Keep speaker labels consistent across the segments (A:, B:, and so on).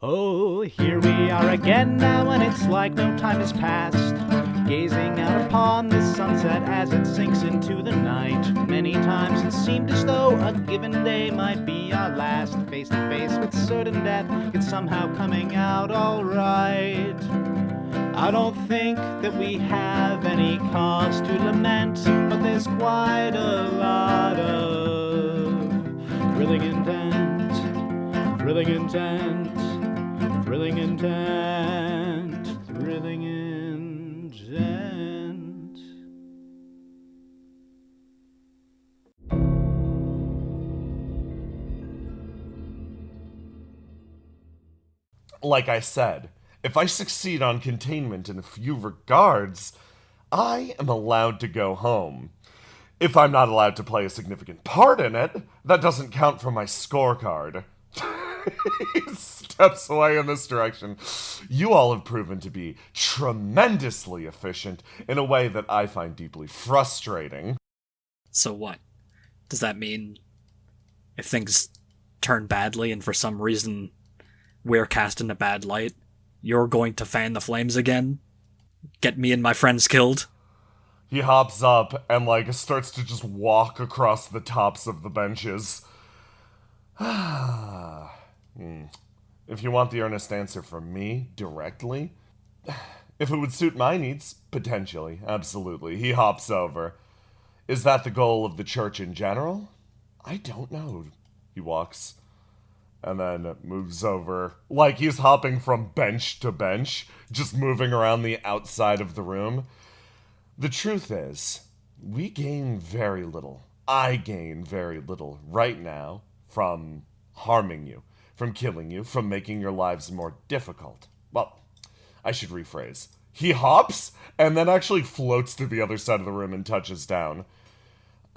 A: Oh, here we are again now, and it's like no time has passed. Gazing out upon the sunset as it sinks into the night. Many times it seemed as though a given day might be our last. Face to face with certain death, it's somehow coming out alright. I don't think that we have any cause to lament, but there's quite a lot of thrilling intent, thrilling intent, thrilling intent, thrilling intent.
B: Like I said, if I succeed on containment in a few regards, I am allowed to go home. If I'm not allowed to play a significant part in it, that doesn't count for my scorecard. He steps away in this direction. You all have proven to be tremendously efficient in a way that I find deeply frustrating.
C: So what? Does that mean if things turn badly and for some reason we're cast in a bad light, you're going to fan the flames again? Get me and my friends killed?
B: He hops up and, starts to just walk across the tops of the benches. If you want the earnest answer from me, directly, if it would suit my needs, potentially, absolutely. He hops over. Is that the goal of the church in general? I don't know. He walks and then moves over, like he's hopping from bench to bench, just moving around the outside of the room. The truth is, we gain very little. I gain very little right now from harming you, from killing you, from making your lives more difficult. Well, I should rephrase. He hops and then actually floats to the other side of the room and touches down.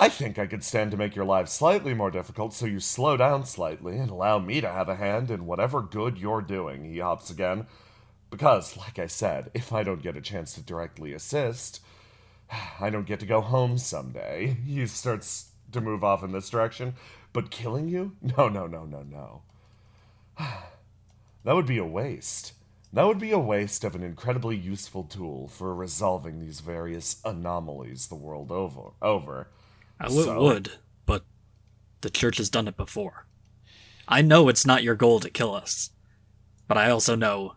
B: I think I could stand to make your lives slightly more difficult, so you slow down slightly and allow me to have a hand in whatever good you're doing. He hops again. Because, like I said, if I don't get a chance to directly assist, I don't get to go home someday. He starts to move off in this direction. But killing you? No. That would be a waste. That would be a waste of an incredibly useful tool for resolving these various anomalies the world over.
C: Would, but the church has done it before. I know it's not your goal to kill us, but I also know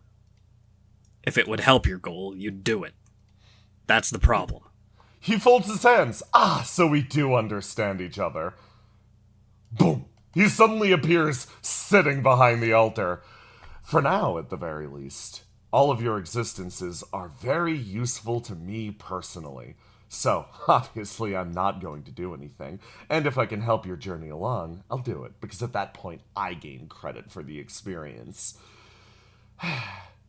C: if it would help your goal, you'd do it. That's the problem.
B: He folds his hands. So we do understand each other. Boom! He suddenly appears sitting behind the altar. For now, at the very least, all of your existences are very useful to me personally. So, obviously, I'm not going to do anything. And if I can help your journey along, I'll do it. Because at that point, I gain credit for the experience.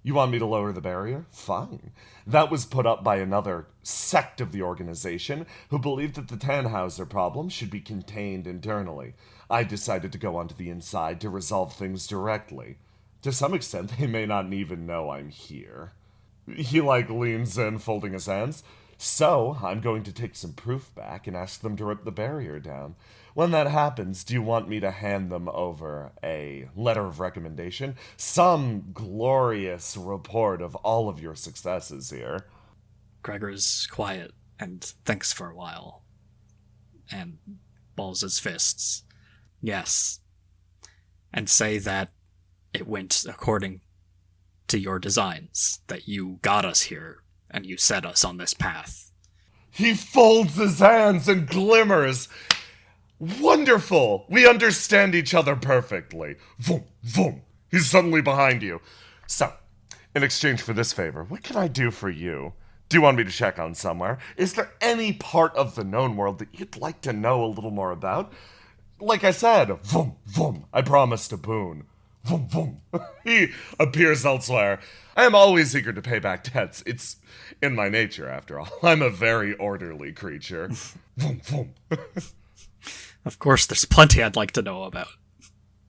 B: You want me to lower the barrier? Fine. That was put up by another sect of the organization who believed that the Tannhauser problem should be contained internally. I decided to go onto the inside to resolve things directly. To some extent, they may not even know I'm here. He, leans in, folding his hands. So, I'm going to take some proof back and ask them to rip the barrier down. When that happens, do you want me to hand them over a letter of recommendation? Some glorious report of all of your successes here.
C: Gregor's quiet and thinks for a while. And balls his fists. Yes. And say that it went according to your designs, that you got us here, and you set us on this path.
B: He folds his hands and glimmers. Wonderful! We understand each other perfectly. Vroom, vroom. He's suddenly behind you. So, in exchange for this favor, what can I do for you? Do you want me to check on somewhere? Is there any part of the known world that you'd like to know a little more about? Like I said, vroom, vroom. I promised a boon. Vroom, vroom. He appears elsewhere. I am always eager to pay back debts. It's in my nature, after all. I'm a very orderly creature. Vroom, vroom.
C: Of course, there's plenty I'd like to know about.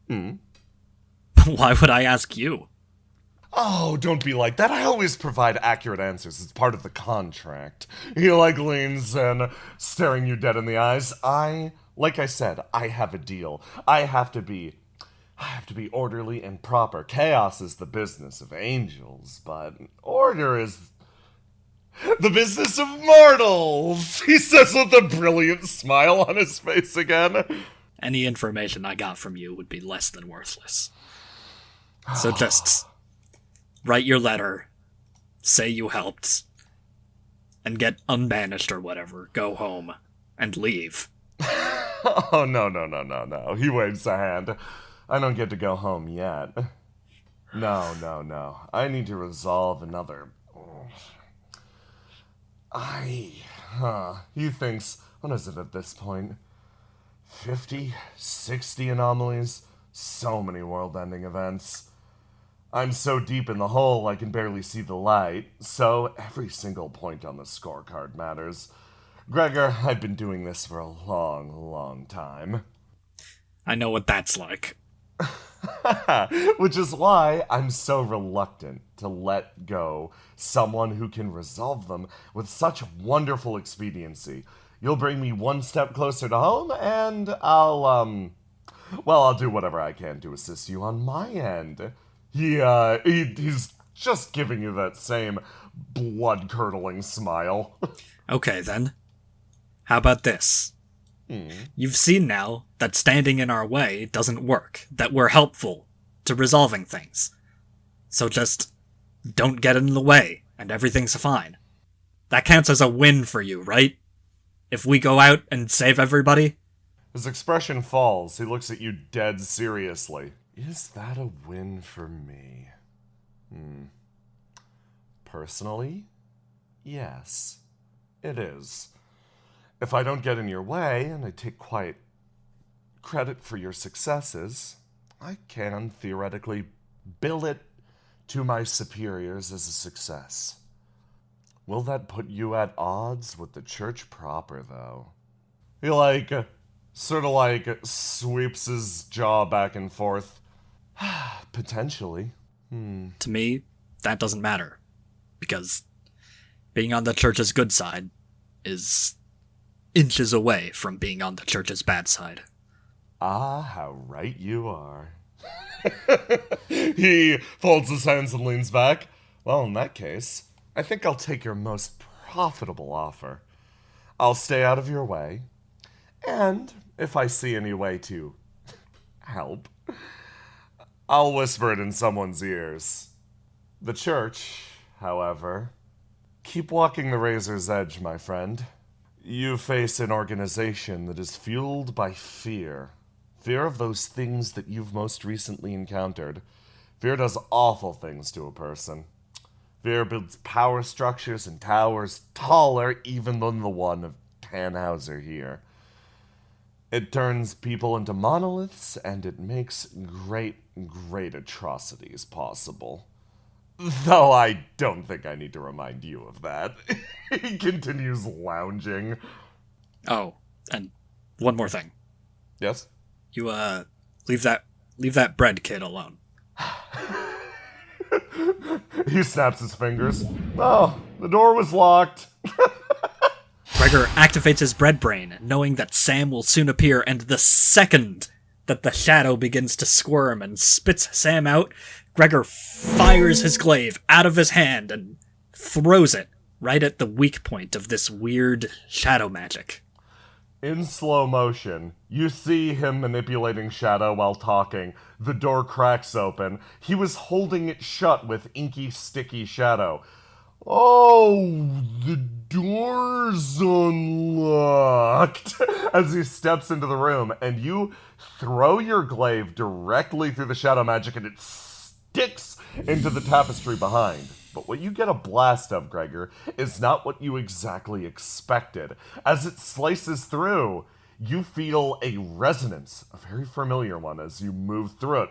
C: Why would I ask you?
B: Oh, don't be like that. I always provide accurate answers. It's part of the contract. He, leans in, staring you dead in the eyes. Like I said, I have a deal. I have to be I have to be orderly and proper. Chaos is the business of angels, but order is the business of mortals, he says with a brilliant smile on his face again.
C: Any information I got from you would be less than worthless. So just write your letter, say you helped, and get unbanished or whatever. Go home and leave.
B: Oh, no. He waves a hand. I don't get to go home yet. No. I need to resolve another... He thinks, what is it at this point? 50, 60 anomalies? So many world-ending events. I'm so deep in the hole I can barely see the light, so every single point on the scorecard matters. Gregor, I've been doing this for a long time.
C: I know what that's like.
B: Which is why I'm so reluctant to let go someone who can resolve them with such wonderful expediency. You'll bring me one step closer to home, and I'll do whatever I can to assist you on my end. He's just giving you that same blood-curdling smile.
C: Okay, then. How about this? You've seen now that standing in our way doesn't work, that we're helpful to resolving things. So just don't get in the way, and everything's fine. That counts as a win for you, right? If we go out and save everybody?
B: His expression falls. He looks at you dead seriously. Is that a win for me? Personally, yes, it is. If I don't get in your way, and I take quiet credit for your successes, I can theoretically bill it to my superiors as a success. Will that put you at odds with the church proper, though? He, sort of sweeps his jaw back and forth. Potentially.
C: To me, that doesn't matter. Because being on the church's good side is inches away from being on the church's bad side.
B: Ah, how right you are. He folds his hands and leans back. Well, in that case, I think I'll take your most profitable offer. I'll stay out of your way, and if I see any way to help, I'll whisper it in someone's ears. The church, however, keep walking the razor's edge, my friend. You face an organization that is fueled by fear. Fear of those things that you've most recently encountered. Fear does awful things to a person. Fear builds power structures and towers taller even than the one of Tannhauser here. It turns people into monoliths, and it makes great atrocities possible. Though I don't think I need to remind you of that. He continues lounging.
C: Oh, and one more thing.
B: Yes?
C: You, leave that bread kid alone.
B: He snaps his fingers. Oh, the door was locked.
C: Gregor activates his bread brain, knowing that Sam will soon appear, and the second that the shadow begins to squirm and spits Sam out, Gregor fires his glaive out of his hand and throws it right at the weak point of this weird shadow magic.
B: In slow motion, you see him manipulating Shadow while talking. The door cracks open. He was holding it shut with inky, sticky Shadow. Oh, the door's unlocked. As he steps into the room, and you throw your glaive directly through the shadow magic, and it sticks into the tapestry behind. But what you get a blast of, Gregor, is not what you exactly expected. As it slices through, you feel a resonance, a very familiar one, as you move through it.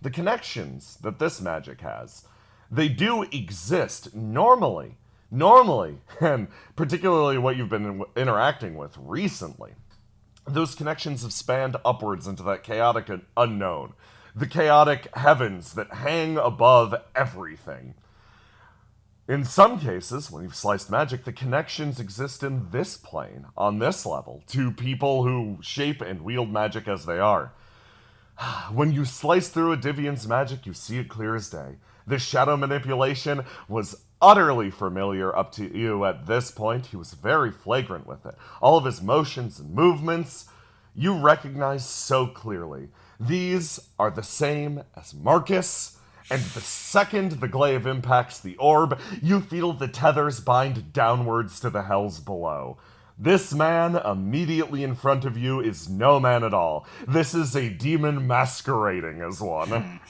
B: The connections that this magic has, they do exist normally, and particularly what you've been interacting with recently. Those connections have spanned upwards into that chaotic unknown, the chaotic heavens that hang above everything. In some cases, when you've sliced magic, the connections exist in this plane, on this level, to people who shape and wield magic as they are. When you slice through Adivian's magic, you see it clear as day. The shadow manipulation was utterly familiar up to you at this point. He was very flagrant with it. All of his motions and movements, you recognize so clearly. These are the same as Marcus, and the second the glaive impacts the orb, you feel the tethers bind downwards to the hells below. This man immediately in front of you is no man at all. This is a demon masquerading as one.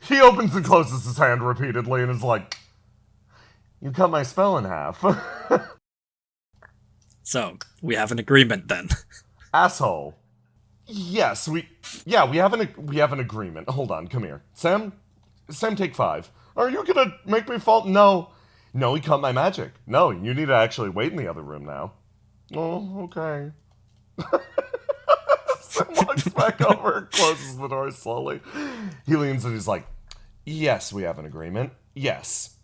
B: He opens and closes his hand repeatedly and is like, "You cut my spell in half."
C: So, we have an agreement then.
B: Asshole. Yes, we have an agreement. Hold on, come here. Sam, take 5. Are you gonna make me fall? No, he cut my magic. No, you need to actually wait in the other room now. Oh, okay. Sam walks back over and closes the door slowly. He leans and he's like, "Yes, we have an agreement. Yes."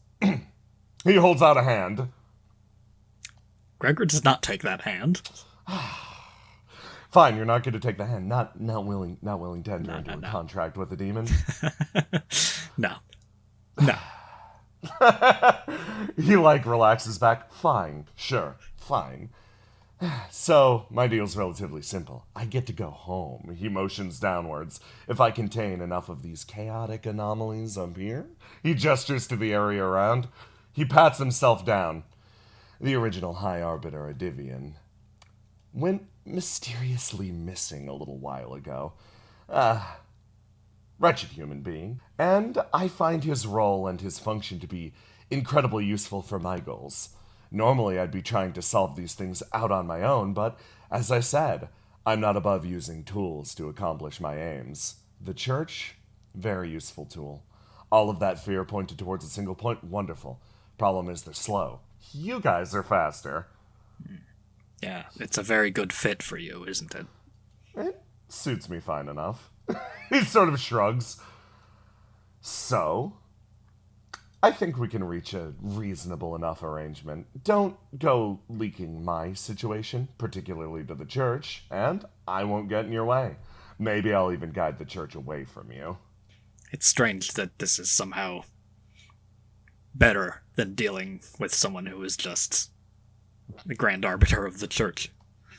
B: He holds out a hand.
C: Gregor does not take that hand.
B: Fine, you're not going to take the hand. Not willing to enter into a contract with a demon.
C: No.
B: He relaxes back. Fine, sure, fine. So, my deal's relatively simple. I get to go home. He motions downwards. If I contain enough of these chaotic anomalies up here. He gestures to the area around. He pats himself down. The original High Arbiter Adivian went mysteriously missing a little while ago. Wretched human being. And I find his role and his function to be incredibly useful for my goals. Normally, I'd be trying to solve these things out on my own, but as I said, I'm not above using tools to accomplish my aims. The church, very useful tool. All of that fear pointed towards a single point, wonderful. Problem is they're slow. You guys are faster.
C: Yeah, it's a very good fit for you, isn't it?
B: It suits me fine enough. He sort of shrugs. So, I think we can reach a reasonable enough arrangement. Don't go leaking my situation, particularly to the church, and I won't get in your way. Maybe I'll even guide the church away from you.
C: It's strange that this is somehow better than dealing with someone who is just the Grand Arbiter of the church.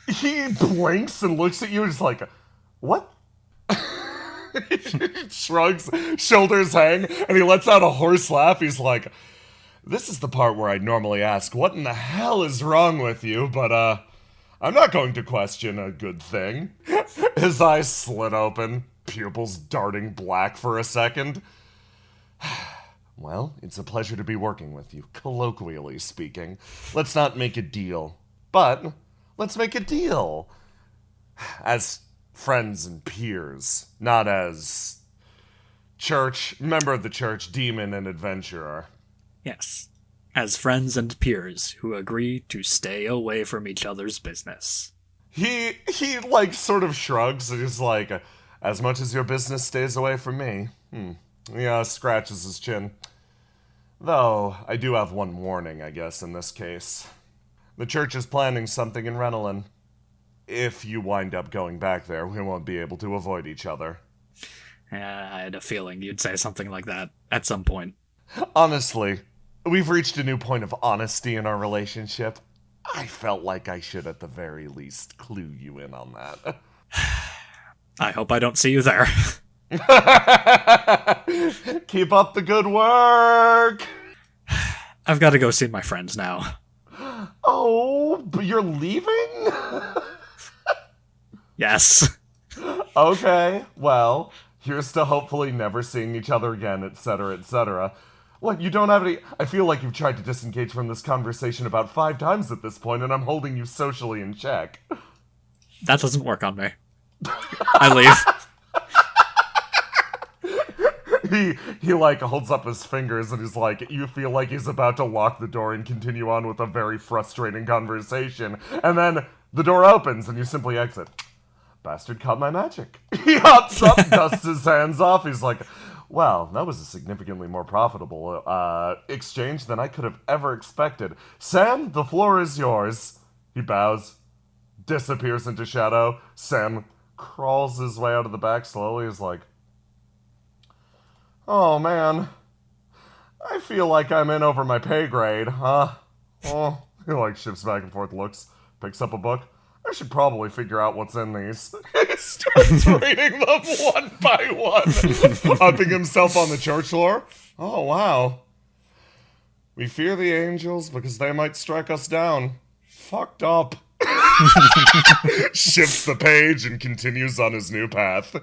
B: He blinks and looks at you and is like, "What?" He shrugs, shoulders hang, and he lets out a hoarse laugh. He's like, "This is the part where I'd normally ask, what in the hell is wrong with you? But, I'm not going to question a good thing." His eyes slit open, pupils darting black for a second. "Well, it's a pleasure to be working with you, colloquially speaking. Let's not make a deal. But, let's make a deal. As friends and peers, not as member of the church, demon and adventurer."
C: Yes. As friends and peers who agree to stay away from each other's business.
B: He sort of shrugs and he's like, "As much as your business stays away from me." Yeah, scratches his chin. "Though, I do have one warning, I guess, in this case. The church is planning something in Renelin. If you wind up going back there, we won't be able to avoid each other."
C: I had a feeling you'd say something like that at some point.
B: Honestly, we've reached a new point of honesty in our relationship. I felt like I should at the very least clue you in on that.
C: I hope I don't see you there.
B: Keep up the good work!
C: I've got to go see my friends now.
B: Oh, but you're leaving?
C: Yes.
B: Okay, well, here's to hopefully never seeing each other again, etc., etc. What, you don't have any... I feel like you've tried to disengage from this conversation about 5 times at this point, and I'm holding you socially in check.
C: That doesn't work on me. I leave.
B: He holds up his fingers and he's like, you feel like he's about to lock the door and continue on with a very frustrating conversation. And then the door opens and you simply exit. Bastard caught my magic. He hops up, dusts his hands off. He's like, "Well, that was a significantly more profitable exchange than I could have ever expected. Sam, the floor is yours." He bows, disappears into shadow. Sam crawls his way out of the back slowly. Is like, oh man, I feel like I'm in over my pay grade, huh? Oh, he like shifts back and forth, looks, picks up a book. I should probably figure out what's in these. He starts reading them one by one, upping himself on the church lore. Oh, wow. We fear the angels because they might strike us down. Fucked up. Shifts the page and continues on his new path.